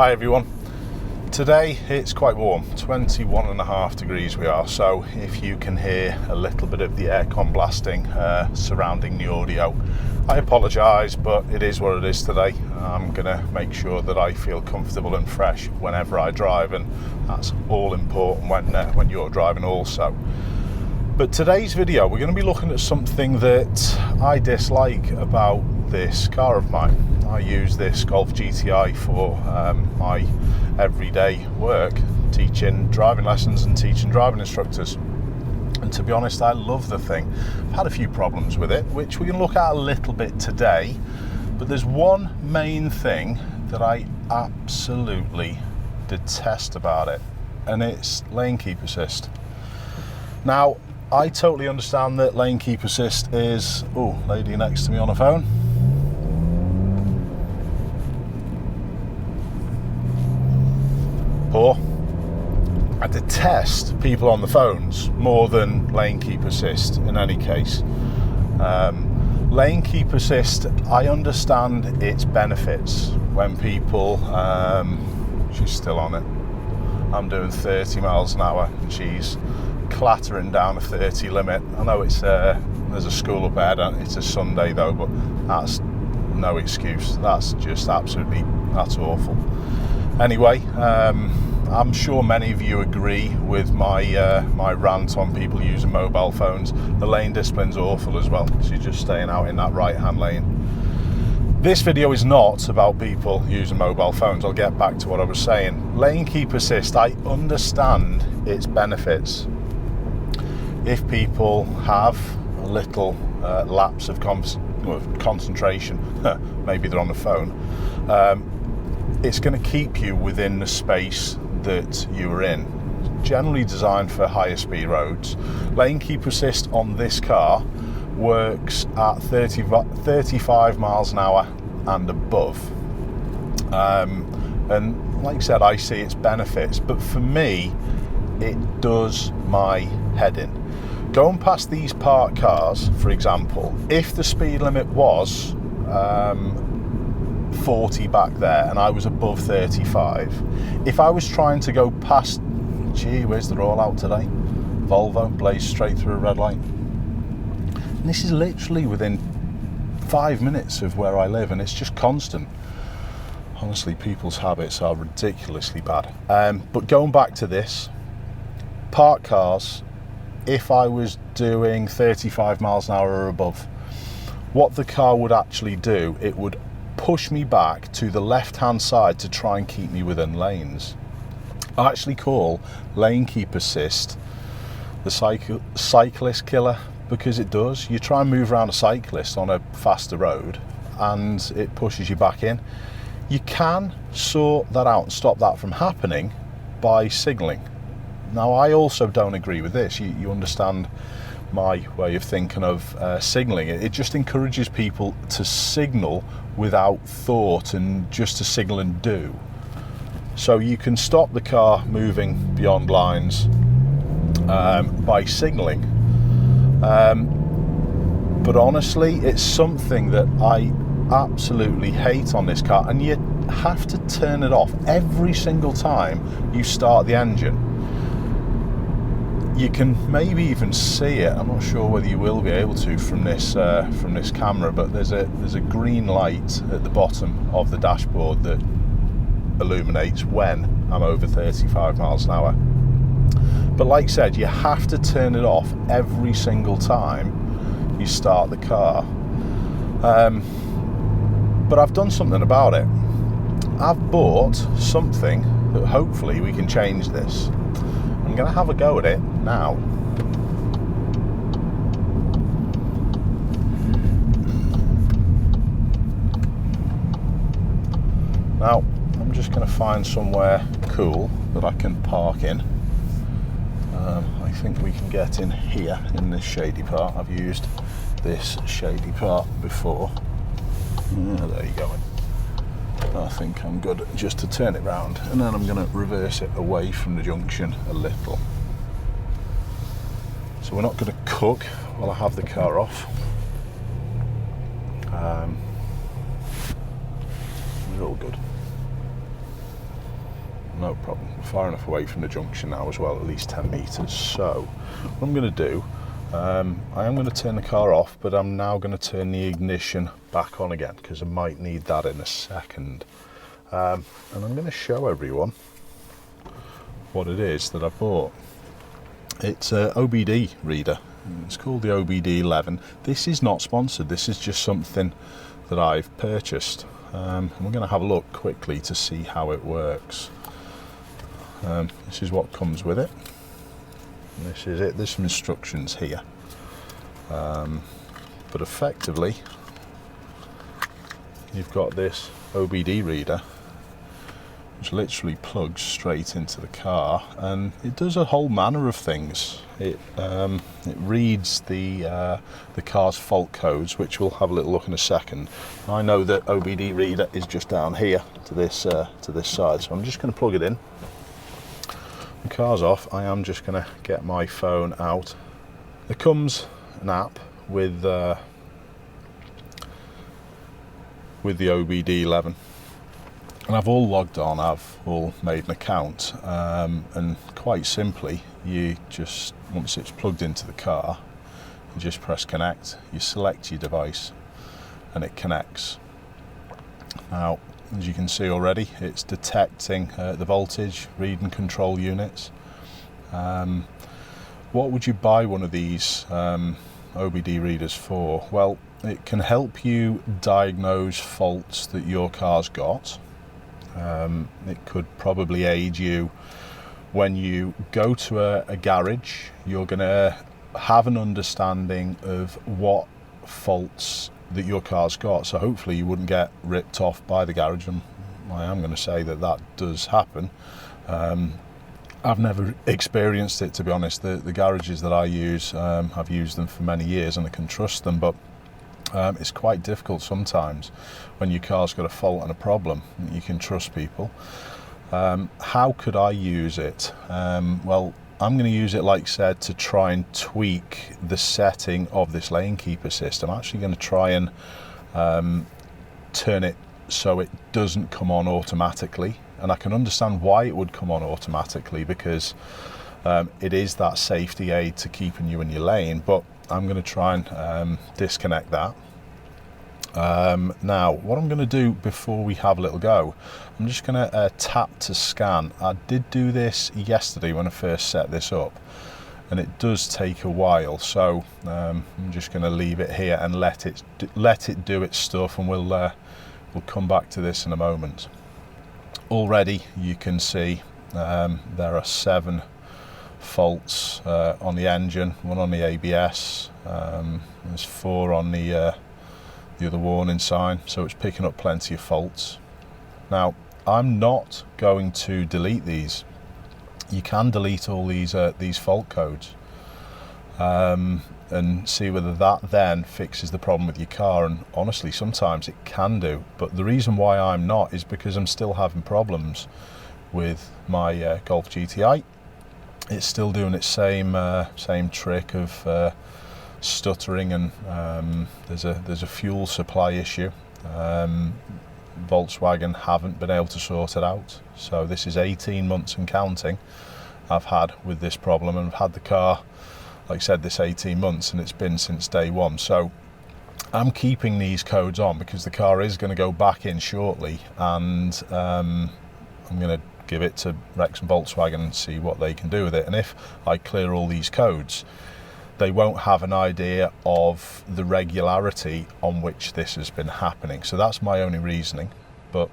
Hi everyone. Today it's quite warm, 21.5 degrees we are, so if you can hear a little bit of the aircon blasting surrounding the audio, I apologise, but it is what it is today. I'm going to make sure that I feel comfortable and fresh whenever I drive, and that's all important when you're driving also. But today's video, we're going to be looking at something that I dislike about this car of mine. I use this Golf GTI for my everyday work, teaching driving lessons and teaching driving instructors. And to be honest, I love the thing. I've had a few problems with it, which we can look at a little bit today. But there's one main thing that I absolutely detest about it, and it's lane keep assist. Now, I totally understand that lane keep assist is... Oh, lady next to me on the phone. Poor. I detest people on the phones more than lane keep assist in any case. Lane keep assist, I understand its benefits when people... she's still on it. I'm doing 30 miles an hour and she's clattering down a 30 limit. I know it's there's a school up ahead, it's a Sunday though, but that's no excuse. That's just absolutely, that's awful. Anyway, I'm sure many of you agree with my my rant on people using mobile phones. The lane discipline's awful as well, so you're just staying out in that right hand lane. This video is not about people using mobile phones. I'll get back to what I was saying. Lane keep assist, I understand its benefits. If people have a little lapse of concentration, maybe they're on the phone, it's going to keep you within the space that you are in. Generally designed for higher speed roads. Lane keep assist on this car works at 35 miles an hour and above. And like I said, I see its benefits, but for me, it does my head in. Going past these parked cars, for example, if the speed limit was 40 back there and I was above 35, if I was trying to go past, gee whiz, they're all out today, Volvo blazed straight through a red light. And this is literally within 5 minutes of where I live, and it's just constant. Honestly, people's habits are ridiculously bad. But going back to this, parked cars, if I was doing 35 miles an hour or above, what the car would actually do, it would push me back to the left hand side to try and keep me within lanes. I actually call lane keep assist the cyclist killer, because it does. You try and move around a cyclist on a faster road and it pushes you back in. You can sort that out and stop that from happening by signalling. Now, I also don't agree with this. You understand my way of thinking of signalling. It just encourages people to signal without thought and just to signal and do. So you can stop the car moving beyond lines by signalling. But honestly, it's something that I absolutely hate on this car, and you have to turn it off every single time you start the engine. You can maybe even see it. I'm not sure whether you will be able to from this camera, but there's a green light at the bottom of the dashboard that illuminates when I'm over 35 miles an hour. But like I said, you have to turn it off every single time you start the car. But I've done something about it. I've bought something that hopefully we can change this. I'm going to have a go at it now. Now, I'm just going to find somewhere cool that I can park in. I think we can get in here in this shady part. I've used this shady part before. There you go. I think I'm good just to turn it round, and then I'm going to reverse it away from the junction a little. So we're not going to cook while I have the car off. We're all good. no problem. We're far enough away from the junction now as well, at least 10 metres. So what I'm going to do, I am going to turn the car off, but I'm now going to turn the ignition back on again because I might need that in a second. And I'm going to show everyone what it is that I bought. It's an OBD reader. It's called the OBD11. This is not sponsored. This is just something that I've purchased. And we're going to have a look quickly to see how it works. This is what comes with it. This is it. There's some instructions here. But effectively, you've got this OBD reader, which literally plugs straight into the car, and it does a whole manner of things. It reads the car's fault codes, which we'll have a little look in a second. I know that OBD reader is just down here to this side, so I'm just going to plug it in. The car's off. I am just going to get my phone out. There comes an app with the OBD11. And I've all logged on, I've all made an account, and quite simply, you just, once it's plugged into the car, you just press connect, you select your device, and it connects. Now, as you can see already, it's detecting the voltage, read and control units. What would you buy one of these OBD readers for? Well, it can help you diagnose faults that your car's got. It could probably aid you when you go to a garage. You're going to have an understanding of what faults that your car's got, so hopefully you wouldn't get ripped off by the garage, and I am going to say that that does happen. I've never experienced it, to be honest. The garages that I use, I've used them for many years and I can trust them, but it's quite difficult sometimes when your car's got a fault and a problem. You can trust people. How could I use it? Well, I'm going to use it, like I said, to try and tweak the setting of this lane keeper system. I'm actually going to try and turn it so it doesn't come on automatically. And I can understand why it would come on automatically, because it is that safety aid to keeping you in your lane. But I'm going to try and disconnect that. Now, what I'm going to do before we have a little go, I'm just going to tap to scan. I did do this yesterday when I first set this up, and it does take a while, so I'm just going to leave it here and let it do its stuff, and we'll come back to this in a moment. Already you can see there are 7 faults on the engine, 1 on the ABS, there's 4 on the other warning sign, so it's picking up plenty of faults. Now, I'm not going to delete these. You can delete all these fault codes and see whether that then fixes the problem with your car, and honestly sometimes it can do, but the reason why I'm not is because I'm still having problems with my Golf GTI. It's still doing its same trick of stuttering, and there's a fuel supply issue. Volkswagen haven't been able to sort it out, so this is 18 months and counting I've had with this problem, and I've had the car, like I said, this 18 months, and it's been since day one. So I'm keeping these codes on because the car is going to go back in shortly, and I'm going to give it to Rex and Volkswagen and see what they can do with it. And if I clear all these codes, they won't have an idea of the regularity on which this has been happening. So that's my only reasoning. But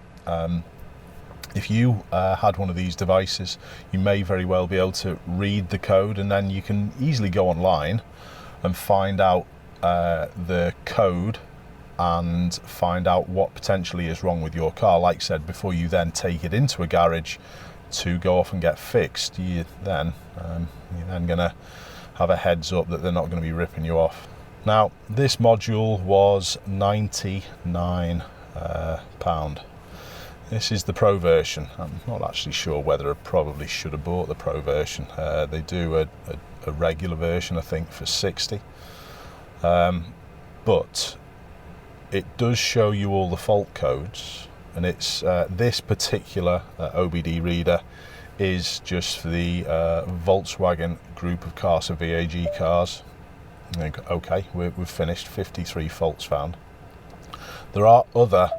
if you had one of these devices, you may very well be able to read the code, and then you can easily go online and find out the code and find out what potentially is wrong with your car. Like I said, before you then take it into a garage to go off and get fixed, you're then going to have a heads up that they're not going to be ripping you off. Now, this module was £99. This is the Pro version. I'm not actually sure whether I probably should have bought the Pro version. They do a regular version, I think, for 60. But it does show you all the fault codes, and it's this particular OBD reader is just for the Volkswagen group of cars, so VAG cars. Okay, we've finished. 53 faults found. There are other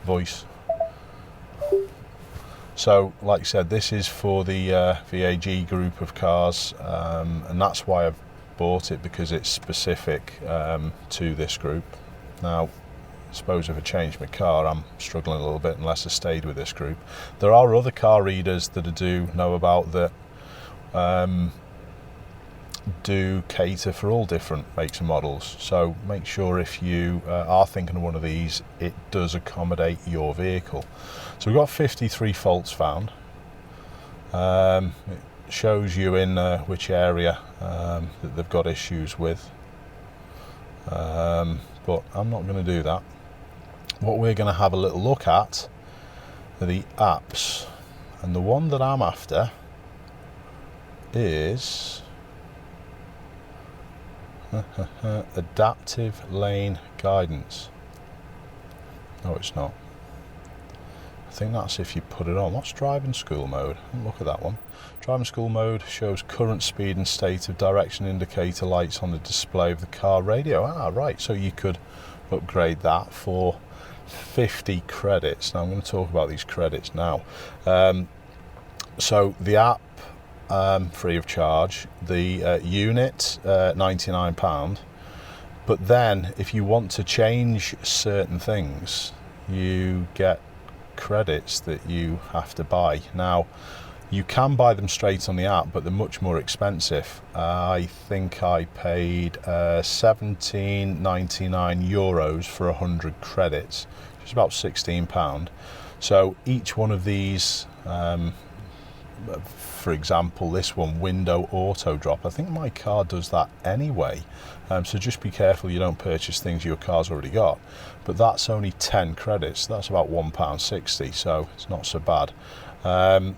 voice. So, like I said, this is for the VAG group of cars, and that's why I've bought it, because it's specific to this group. Now, I suppose if I change my car, I'm struggling a little bit unless I stayed with this group. There are other car readers that I do know about that do cater for all different makes and models. So make sure if you are thinking of one of these, it does accommodate your vehicle. So we've got 53 faults found. It shows you in which area that they've got issues with. But I'm not going to do that. What we're going to have a little look at are the apps, and the one that I'm after is adaptive lane guidance. No, it's not. I think that's if you put it on. What's driving school mode? Look at that one. Driving school mode shows current speed and state of direction indicator lights on the display of the car radio. Ah, right. So you could upgrade that for 50 credits. Now I'm going to talk about these credits now. So the app, free of charge. The unit, £99. But then if you want to change certain things, you get credits that you have to buy. Now, you can buy them straight on the app, but they're much more expensive. I think I paid €17.99 for 100 credits, which is about £16. So each one of these, for example, this one, window auto drop, I think my car does that anyway. So just be careful you don't purchase things your car's already got. But that's only 10 credits. That's about £1.60, so it's not so bad.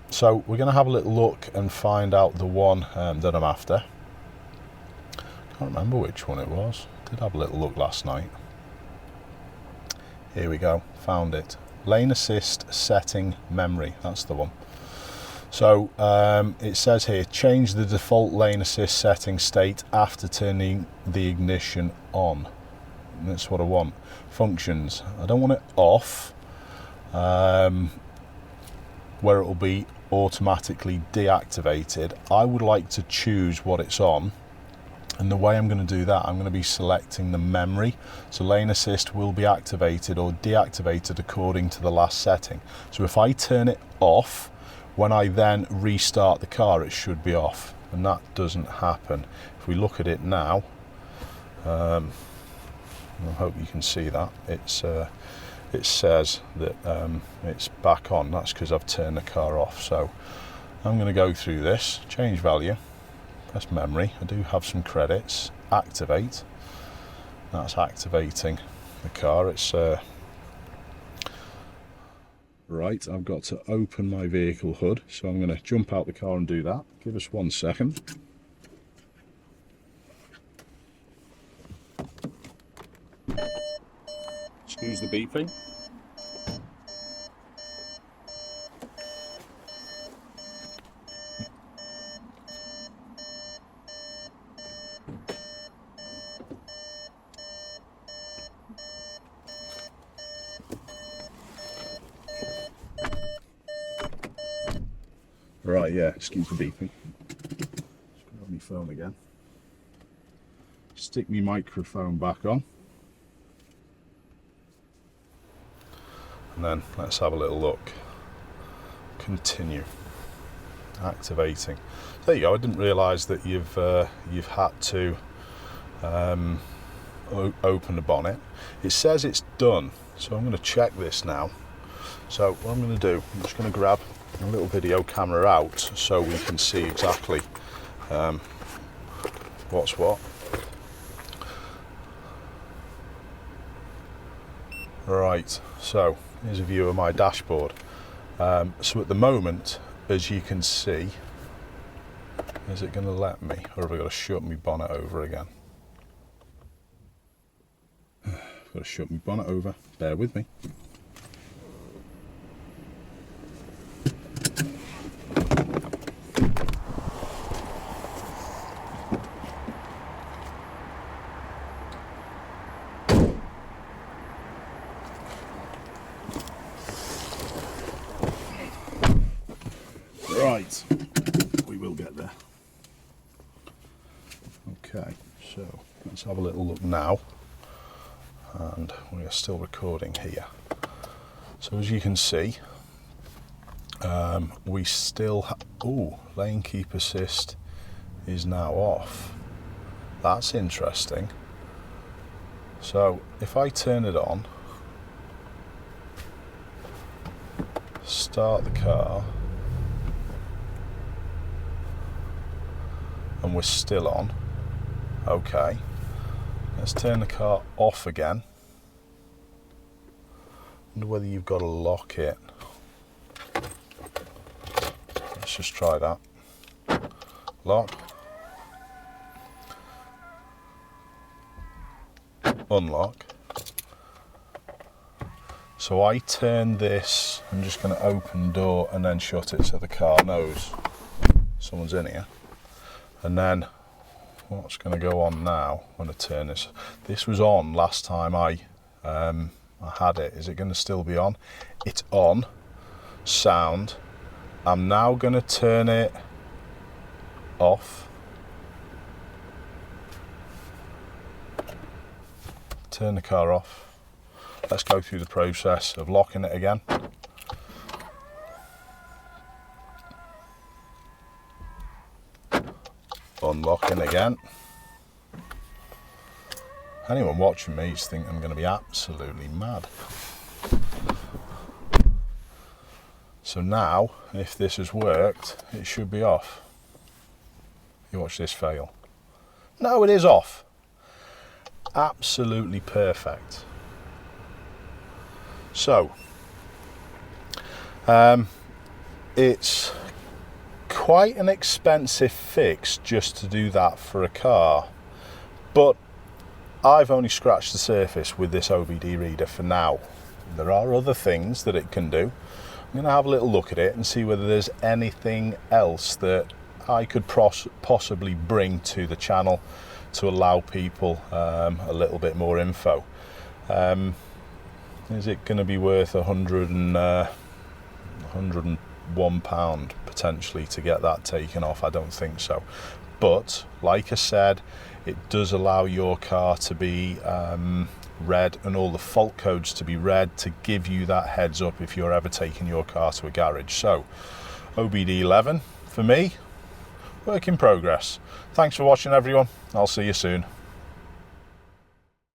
So we're going to have a little look and find out the one that I'm after. Can't remember which one it was. Did have a little look last night. Here we go. Found it. Lane assist setting memory. That's the one. So it says here, change the default lane assist setting state after turning the ignition on. And that's what I want. Functions. I don't want it off, where it will be automatically deactivated. I would like to choose what it's on. And the way I'm going to do that, I'm going to be selecting the memory. So lane assist will be activated or deactivated according to the last setting. So if I turn it off, when I then restart the car, it should be off, and that doesn't happen. If we look at it now, I hope you can see that it says that it's back on. That's because I've turned the car off. So I'm going to go through this, change value, press memory. I do have some credits. Activate. That's activating the car. It's right, I've got to open my vehicle hood, so I'm going to jump out the car and do that. Give us 1 second. Excuse the beeping. Right, yeah, excuse the beeping. Just grab my phone again. Stick my microphone back on. And then let's have a little look. Continue. Activating. There you go. I didn't realise that you've had to open the bonnet. It says it's done, so I'm going to check this now. So what I'm going to do, I'm just going to grab a little video camera out so we can see exactly what's what. Right, so here's a view of my dashboard. So at the moment, as you can see, is it going to let me, or have I got to shut my bonnet over again? Got to shut my bonnet over, bear with me. Right, we will get there. Okay, so let's have a little look now, and we are still recording here. So as you can see, we still lane keep assist is now off. That's interesting. So if I turn it on, start the car, and we're still on. Okay, let's turn the car off again. Wonder whether you've got to lock it. Let's just try that. Lock. Unlock. So I turn this, I'm just going to open the door and then shut it so the car knows someone's in here. And then what's going to go on now when I turn this? This was on last time I had it. Is it going to still be on? It's on. Sound. I'm now going to turn it off. Turn the car off. Let's go through the process of locking it again. Unlocking again. Anyone watching me is thinking I'm going to be absolutely mad. So now, if this has worked, it should be off. You watch this fail. No, it is off. Absolutely perfect. So, it's quite an expensive fix just to do that for a car, but I've only scratched the surface with this OBD reader for now. There are other things that it can do. I'm going to have a little look at it and see whether there's anything else that I could possibly bring to the channel to allow people a little bit more info. Is it going to be worth £101 potentially to get that taken off? I don't think so. But like I said, it does allow your car to be read and all the fault codes to be read to give you that heads up if you're ever taking your car to a garage. So OBD 11 for me, work in progress. Thanks for watching everyone. I'll see you soon.